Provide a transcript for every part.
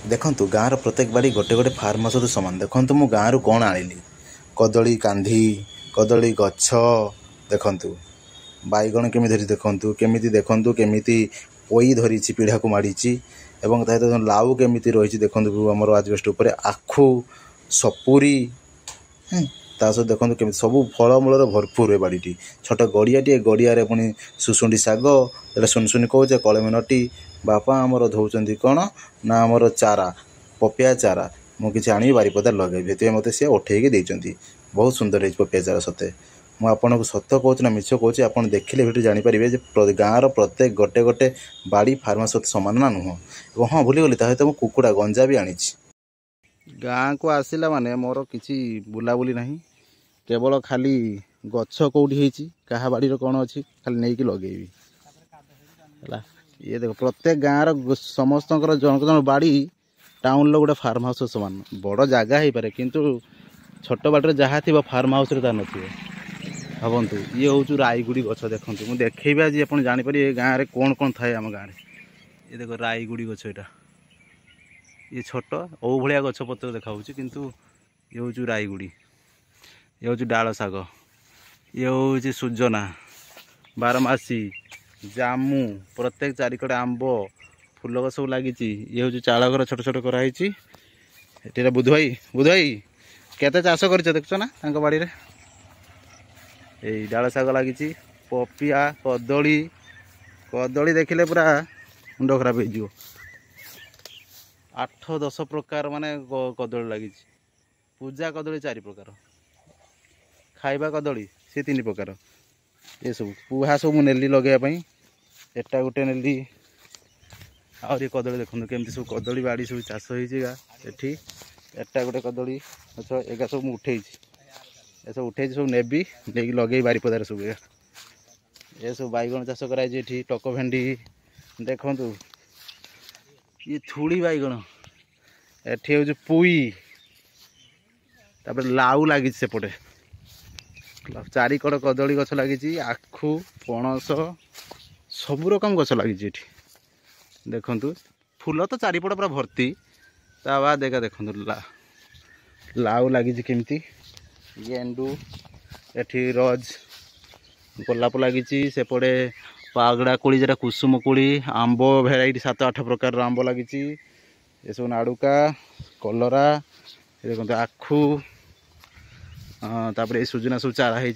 देखु गाँव प्रत्येक बाड़ी गोटे गोटे फार्म हाउस तो सामान देखु मु गाँव कौन आनिली कदली कांधी कदली गछ देखु बैगण केमी धरी देखु केमी देखु केमी पोई धरी पीढ़ा को माड़ी लाउ केमी रही देखु आम आजबेस्ट उपर आखु सपुरी ता सहित देखो केमी सब फलमूल भरपूर है बाड़ी छोट गड़ियाटे गड़िया पुणी सुसुंडी शाग एटा सुनसुनी कौचे कलमिनटी बापा आमर धौन कौन ना आमर चारा पपिया चारा मुझे आनी बारिपदा लगे से मत सी उठेकी देती बहुत सुंदर है पपिया चारा सते मुझे सत कहूँ ना मिछ कहूँ आप देखिले भिडियो जानीपारे गाँव प्रत्येक गोटे गोटे बाड़ी फार्म सहित सामान ना नुह हाँ भूलीगली सहित मुझे कुकुड़ा गंजा भी आनी गाँ को आसला माने मोर किसी बुलाबुली नहीं केवल खाली गछ कौटी क्या बाड़ी कौन अच्छी खाली नहीं कि लगेबी ये देखो प्रत्येक गाँव समस्त जन जन बाड़ी टाउन लो गोटे फार्म हाउस सामान बड़ जगह हो पारे किंतु छोट बाटर जहाँ थी फार्म हाउस ता नथिबो भावतु ये हूँ राईगुड़ी गछ देखो मुझे देखी आज आप जापर ये गाँव में कौन कौन थाए आम गाँव ये देखो राईगुड़ी गछ यहाँ ये छोट ओ भाया गछ पत्र देखा किंतु ये हूँ राईगुड़ी ये हूँ डाल शाग ये हूँ सुजना बारमासी जामु प्रत्येक चारिकट आंब फूल गछ सब लगी ये हूँ चाल घर छोट छोट कराई बुध भाई केते चाष कर देखछ ना बाड़ी रे यही डाल शाग लगी पपिया कदली कदली देखिले पूरा मुंड खराब हो 8-10 प्रकार माने कदली लगी पूजा कदली 4 प्रकार खाइबा कदली से 3 प्रकार ये सब पुहा सब नेली लगे एटा गोटे नेली आउरी कदली देखो केमती सब कदली बाड़ी सब चाष होठी एटा गोटे कदली अच्छा एगा सब उठे सब उठे सब नेबी लेकिन लगे बारिपदार सब ये सब बैगण चाष कराई टक भेंडी देखु ये थुड़ी बैगण एठी हूँ पुई तापर लाउ लगी सेपटे चारिकड़ कदली गछ लगी आखु पणस सब रकम गछ लगी देखु फूल तो चारिपट पूरा भर्ती ता बाद देखा देखु लाउ लगी केमती गेंडू एठी रज गोलाप लगी सेपटे पागड़ा कोड़ी जेटा कुसुम कोड़ी आंब भेराइटी 7-8 प्रकार आंब लगी ये सब नाड़ुका कलरा देखो आखु तापर ये सुजना सब चारा है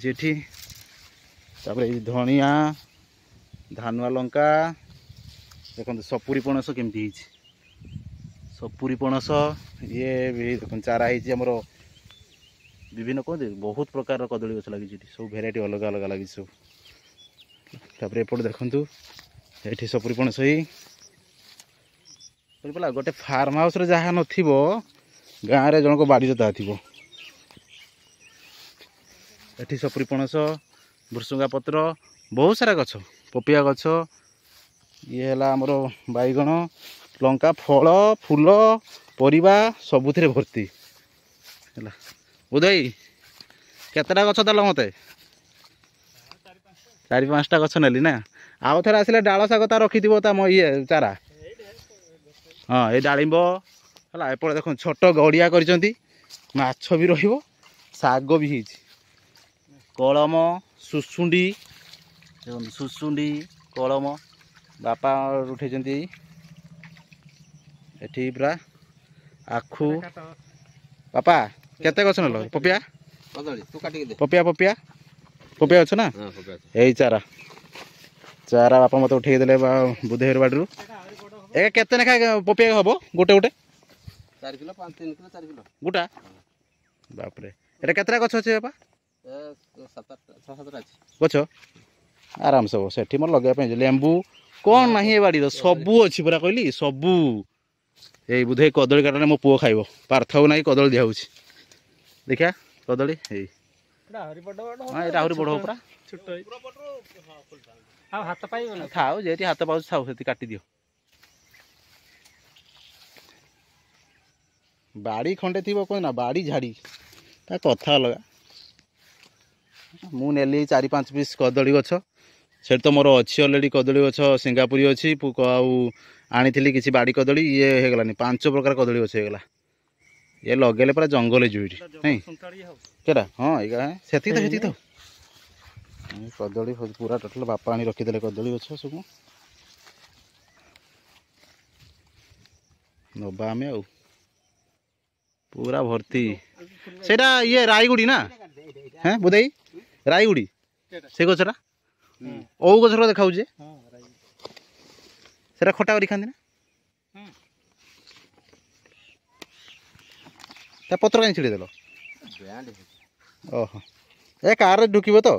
धनिया धानुआ लंका देखो सपुरी पणस केमती सपुरी पणस ये भी देखो चारा है विभिन्न कहते बहुत प्रकार कदली गछ लगी सब भेराइटी अलग अलग लगी सब तापर एपट देखु ये सपुरी पणस ही बुझीपारा गोटे फार्म हाउस रे जहाँ नथिबो गाँव रे जनक बाड़ी ता थिबो एठी सपुरी पणस भुरसुंगा पत्र बहुत सारा गछ पपिया गछ ये है आमर बैगण लंका फल फूल परिबा सबुथिरे भर्ती है बुधई केतटा गछ देल मत 4-5टा गछ नेली ना आउ थे आसिले डाल शाग ता रखी ये चारा हाँ ये डालिंब है एपटे देख छोट गड़िया कर माछ भी रग भी कलम सुसुंडी देखो सुसुंडी कलम बापा उठे एठी पूरा आखु बापा केते गछ नेल पपिया पपिया पपिया पपिया अच्छे ना यही चारा चारा बापा मत उठे देले बुधेर बाड़ी ए केते नेखा पपिया हम गोटे गोटे 4 किलो 5-3 किलो 4 किलो गोटा बाप रे एटा केतरा गछ अछि बापा 7-8 गछ आराम से सेठी मोर लगे लेंबू कौन नहीं ए बाड़ी सबू अच्छी पूरा कहली सबू ये बुधे कदली काटने मो पुओ खाइब पार्थव ना कदली दिया देखा कदली हाँ ये आहरी बड़ पूरा खाओ जे हाथ पाऊँ खाओ से काटी दियो बाड़ी खंडे थी कहना बाड़ी झाड़ी ता कथा अलग मु नेली 4-5 पीस कदली गछ ସେଠି ତ ମୋର ଅଛି ଅଲରେଡ଼ି କଦଳୀ ଗଛ ସିଙ୍ଗାପୁରୀ ଅଛି ଆଉ ଆଣିଥିଲି କିଛି ବାଡ଼ି କଦଳୀ ଇଏ ହେଇଗଲାନି 5 ପ୍ରକାର କଦଳୀ ଗଛ ହେଇଗଲା ଇଏ ଲଗେଇଲେ ପୁରା ଜଙ୍ଗଲ ହେଇଯିବ ଏଠି ନାଇଁ କେଟା ହଁ ଏଇଟା ସେତିକି ତ କଦଳୀ ପୁରା ଟୋଟାଲ ବାପା ଆଣି ରଖିଦେଲେ କଦଳୀ ଗଛ ସବୁ ନବା ଆମେ ଆଉ ପୁରା ଭର୍ତ୍ତି ସେଇଟା ଇଏ ରାଇଗୁଡ଼ି ନା হ্যাঁ বুধাই রায়গুড়ি ସେ ଗଛଟା ଓଉ ଗଛର ଦେଖାଉଛି ସେଟା ଖଟା କରି ଖାଆନ୍ତି ନା ତା ପତ୍ର କାହିଁ ଛିଡ଼େଇ ଦେଲ ଓହୋ ଏ କାରରେ ଢୁକିବ ତ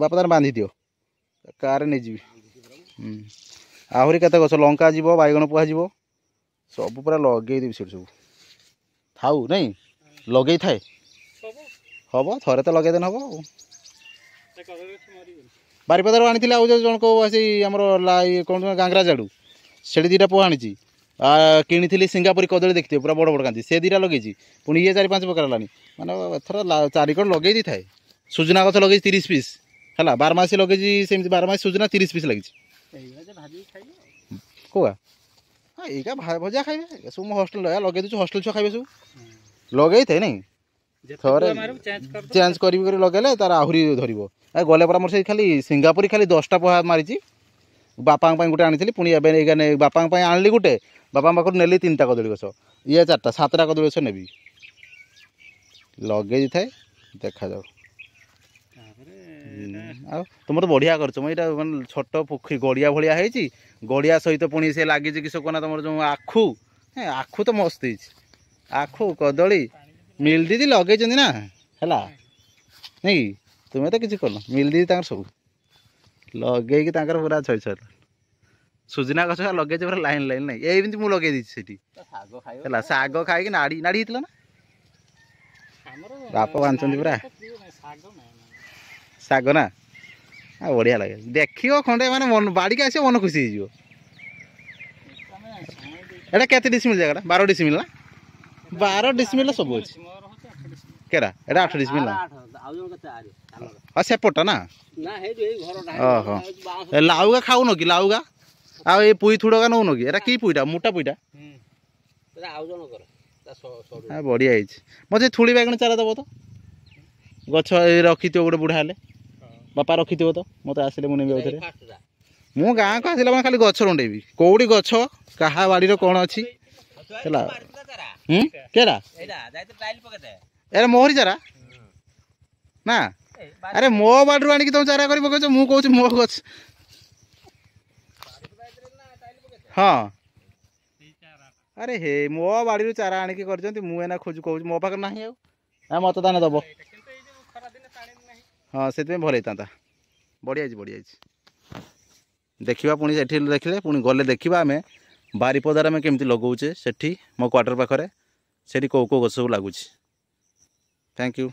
ବାପା ତାର ବାନ୍ଧି ଦିଅ କାରରେ ନେଇଯିବି ଆହୁରି କେତେ ଗଛ ଲଙ୍କା ଯିବ ବାଇଗଣ ପୁହା ଯିବ ସବୁ ପୁରା ଲଗେଇଦେବି ସେଠି ସବୁ ଥାଉ ନାଇଁ ଲଗେଇ ଥାଏ ହବ ଥରେ ତ ଲଗେଇଦେଲେ ହବ ଆଉ ବାରିପଦାରୁ ଆଣିଥିଲେ ଆଉ ଯେଉଁ ଜଣକ ଆସି ଆମର କ'ଣ ଗାଙ୍ଗରା ଜାଡ଼ୁ ସେଠି ଦୁଇଟା ପୁଅ ଆଣିଛି କିଣିଥିଲି ସିଙ୍ଗାପୁରୀ କଦଳୀ ଦେଖିଥିବେ ପୁରା ବଡ଼ ବଡ଼ କାନ୍ଦି ସେ ଦୁଇଟା ଲଗେଇଛି ପୁଣି ଇଏ 4-5 ପ୍ରକାର ହେଲାନି ମାନେ ଏଥର 4 କଡ଼ ଲଗେଇ ଦେଇଥାଏ ସୁଜନା ଗଛ ଲଗେଇଛି 30 ପିସ୍ ହେଲା 12 ମାସ ଲଗେଇଛି ସେମିତି 12 ମାସ ସୁଜନା 30 ପିସ୍ ଲାଗିଛି କୋଆ ଏଇକା ଭଜା ଖାଇବେ ସବୁ ମୁଁ ହଷ୍ଟେଲ ଲଗେଇ ଦେଉଛି ହଷ୍ଟେଲ ଛୁଆ ଖାଇବେ ସବୁ ଲଗେଇଥାଏ ନାଇଁ ଥରେ ଚେଞ୍ଜ କରି ଲଗେଇଲେ ତାର ଆହୁରି ଧରିବ ଗଲେ ପରା ମୋର ସେଇ ଖାଲି ସିଙ୍ଗାପୁରୀ ଖାଲି 10ଟା ପୋହା ମାରିଛି ବାପାଙ୍କ ପାଇଁ ଗୋଟେ ଆଣିଥିଲି ପୁଣି ଏବେ ବାପାଙ୍କ ପାଇଁ ଆଣିଲି ଗୋଟେ ବାପାଙ୍କ ପାଖରୁ ନେଲି 3ଟା କଦଳୀ ଗଛ ଇଏ 4ଟା 7ଟା କଦଳୀ ଗଛ ନେବି ଲଗେଇ ଦେଇଥାଏ ଦେଖାଯାଉ ଆଉ ତୁମର ତ ବଢ଼ିଆ କରୁଛ ମୁଁ ଏଇଟା ମାନେ ଛୋଟ ପୋଖରୀ ଗଡ଼ିଆ ଭଳିଆ ହେଇଛି ଗଡ଼ିଆ ସହିତ ପୁଣି ସେ ଲାଗିଛି କିସ କନା ତୁମର ଯେଉଁ ଆଖୁ ଆଖୁ ତ ମସ୍ତ ହେଇଛି ଆଖୁ କଦଳୀ ମିଲ୍ ଦିଦି ଲଗେଇଛନ୍ତି ନା ହେଲା ନାଇଁ ତୁମେ ତ କିଛି କରୁନ ମିଲ୍ ଦିଦି ତାଙ୍କର ସବୁ ଲଗେଇକି ତାଙ୍କର ପୁରା ଛଇ ସୁଜନା ଗଛ ଲଗେଇছে ପୁରା ଲାଇନ୍ ଲାଇନ୍ ନାଇଁ ଏମିତି ମୁଁ ଲଗେଇ ଦେଇଛି ସେଠି ହେଲା ଶାଗ ଖାଇକି ନାଡ଼ି ହେଇଥିଲା ନା ବାପ ବାନ୍ଧୁଛନ୍ତି ପୁରା ଶାଗ ନା ବଢ଼ିଆ ଲାଗେ ଦେଖିବ ଖଣ୍ଡେ ମାନେ ବାଡ଼ିକି ଆସିବ ମନ ଖୁସି ହେଇଯିବ ଏଇଟା କେତେ ଡିସମିଲ୍ ଜାଗାଟା 12 ଡିସମିଲ୍ ନା 12 ଡିସମିଲ୍ ସବୁ ଅଛି କେରା ଏଇଟା 8 ଡିସମିଲ୍ ନା ଆଉ ସେପଟଟା ନା ଓହୋ ଲାଉଗା ଖାଉନ କି ଲାଉଗା ଆଉ ଏଇ ପୁଇ ଥୁଡ଼କା ନଉନ କି ଏଇଟା କି ପୁଇଟା ମୋଟା ପୁଇଟା ବଢ଼ିଆ ହେଇଛି ମୋତେ ଥୁଳି ବାଇଗଣ ଚାରା ଦେବ ତ ଗଛ ରଖିଥିବ ଗୋଟେ ବୁଢ଼ା ହେଲେ ବାପା ରଖିଥିବ ତ ମୋତେ ଆସିଲେ ମୁଁ ନେବି ଆଉଥରେ ମୁଁ ଗାଁକୁ ଆସିଲା ମାନେ ଖାଲି ଗଛ ରଣ୍ଡେଇବି କେଉଁଠି ଗଛ କାହା ବାଡ଼ିର କ'ଣ ଅଛି ହେଲା କେରା ଏରା ମୋହରି ଚାରା ନା ଆରେ ମୋ ବାଡ଼ିରୁ ଆଣିକି ତମେ ଚାରା କରି ପକାଉଛ ମୁଁ କହୁଛି ମୋ ଗଛ ହଁ ଆରେ ହେ ମୋ ବାଡ଼ିରୁ ଚାରା ଆଣିକି କରିଛନ୍ତି ମୁଁ ଏନା କହୁଛି ମୋ ପାଖରେ ନାହିଁ ଆଉ ମୋତେ ତାହେଲେ ଦେବ ହଁ ସେଥିପାଇଁ ଭଲ ହେଇଥାନ୍ତା ବଢ଼ିଆ ହେଇଛି ଦେଖିବା ପୁଣି ସେଠି ଦେଖିଲେ ପୁଣି ଗଲେ ଦେଖିବା ଆମେ ବାରିପଦାରେ ଆମେ କେମିତି ଲଗାଉଛେ ସେଠି ମୋ କ୍ୱାର୍ଟର ପାଖରେ ସେଠି କେଉଁ ଗଛ ସବୁ ଲାଗୁଛି ଥ୍ୟାଙ୍କ ୟୁ।